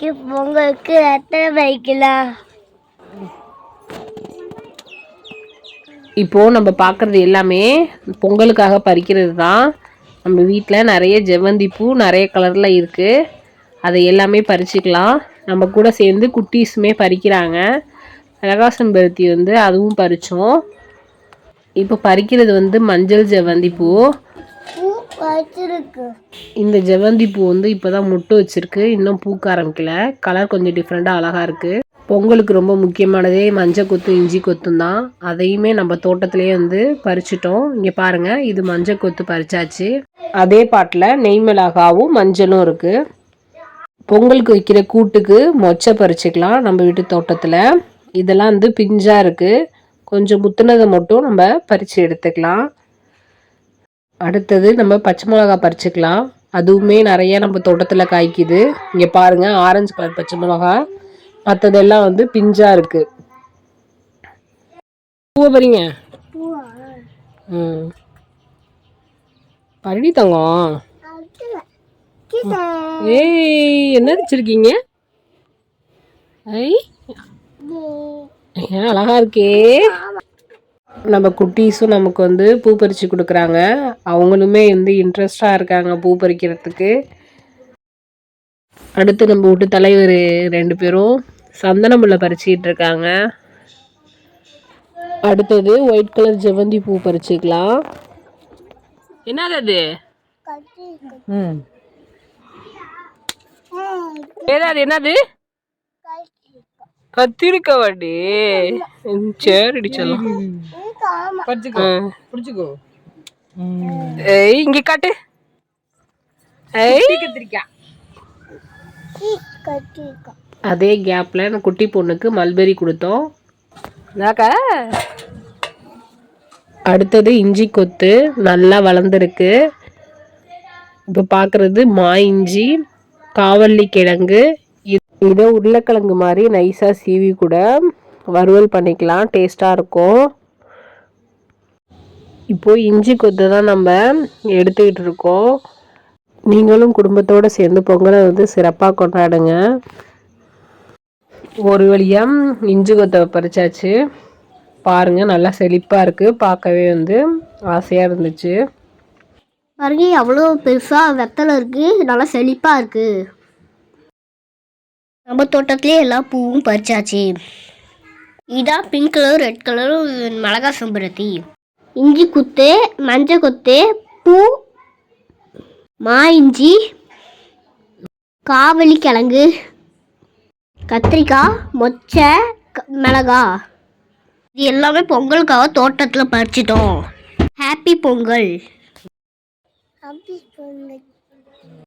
இன்னைக்கு பொங்கலுக்கு எத்தனை பறிக்கலாம்? இப்போது நம்ம பார்க்குறது எல்லாமே பொங்கலுக்காக பறிக்கிறது தான். நம்ம வீட்டில் நிறைய ஜெவந்தி பூ நிறைய கலரில் இருக்குது. அதை எல்லாமே பறிச்சுக்கலாம். நம்ம கூட சேர்ந்து குட்டீஸுமே பறிக்கிறாங்க. மிளகாசம்பருத்தி அதுவும் பறித்தோம். இப்போ பறிக்கிறது மஞ்சள் ஜெவந்தி பூ. இந்த ஜெவந்தி பூ இப்போ தான் முட்டு வச்சிருக்கு. இன்னும் பூக்க ஆரம்பிக்கல. கலர் கொஞ்சம் டிஃப்ரெண்ட்டாக அழகாக இருக்குது. பொங்கலுக்கு ரொம்ப முக்கியமானதே மஞ்சள் கொத்து இஞ்சி கொத்தும் தான். அதையுமே நம்ம தோட்டத்திலே பறிச்சிட்டோம். இங்கே பாருங்கள், இது மஞ்சள் கொத்து பறிச்சாச்சு. அதே பாட்டில் நெய் மிளகாவும் மஞ்சளும் இருக்குது. பொங்கலுக்கு வைக்கிற கூட்டுக்கு மொச்சை பறிச்சிக்கலாம் நம்ம வீட்டு தோட்டத்தில். இதெல்லாம் பிஞ்சாக இருக்குது. கொஞ்சம் முத்துனதை மட்டும் நம்ம பறித்து எடுத்துக்கலாம். அடுத்தது நம்ம பச்சை மிளகா பறிச்சுக்கலாம். அதுவுமே நிறைய நம்ம தோட்டத்தில் காய்க்குது. இங்கே பாருங்கள், ஆரஞ்சு கலர் பச்சை மிளகா. மற்றதெல்லாம் பிஞ்சாக இருக்குது. பூவை பறிங்க. பரடி தங்கம். ஏய், என்ன வச்சிருக்கீங்க? அழகா இருக்கே. நம்ம குட்டீஸும் நமக்கு பூ பறித்து கொடுக்குறாங்க. அவங்களுமே இன்ட்ரெஸ்டாக இருக்காங்க பூ பறிக்கிறதுக்கு. அடுத்து நம்ம வீட்டு தலைவர் 2 பேரும் சந்தன முல்லை பறிச்சிக்கிட்டு இருக்காங்க. அடுத்தது ஒயிட் கலர் ஜெவந்தி பூ பறிச்சிக்கலாம். என்னது அது? ஏதாவது என்னது? கத்திரிக்காய் வாடி. சரிடி சொல்லலாம். இங்க காட்டு. அதே கேப்ல குட்டி பொண்ணுக்கு மல்பெரி கொடுத்தோம். அடுத்தது இஞ்சி கொத்து நல்லா வளர்ந்துருக்கு. இப்போ பார்க்குறது மா இஞ்சி, காவல்லி கிழங்கு. இதை உருளைக்கிழங்கு மாதிரி நைஸாக சீவி கூட வறுவல் பண்ணிக்கலாம், டேஸ்ட்டாக இருக்கும். இப்போது இஞ்சி கொத்து தான் நம்ம எடுத்துக்கிட்டு இருக்கோம். நீங்களும் குடும்பத்தோடு சேர்ந்து பொங்கலை சிறப்பாக கொண்டாடுங்க. ஒரு வழியாக இஞ்சி கொத்தை பறிச்சாச்சு. பாருங்கள், நல்லா செழிப்பாக இருக்குது. பார்க்கவே ஆசையாக இருந்துச்சு. பாருங்க, அவ்வளோ பெருசாக வெத்தலை இருக்குது. நல்லா செழிப்பாக இருக்குது. நம்ம தோட்டத்திலே எல்லா பூவும் பறிச்சாச்சு. இதான் பிங்க் கலர், ரெட் கலரும் மிளகா செம்பருத்தி. இஞ்சி கொத்து, மஞ்சள் கொத்து, பூ, மா இஞ்சி, காவலி கிழங்கு, கத்திரிக்காய், மொச்சை, மிளகா. இது எல்லாமே பொங்கலுக்காக தோட்டத்தில் பறிச்சிட்டோம். ஹாப்பி பொங்கல்.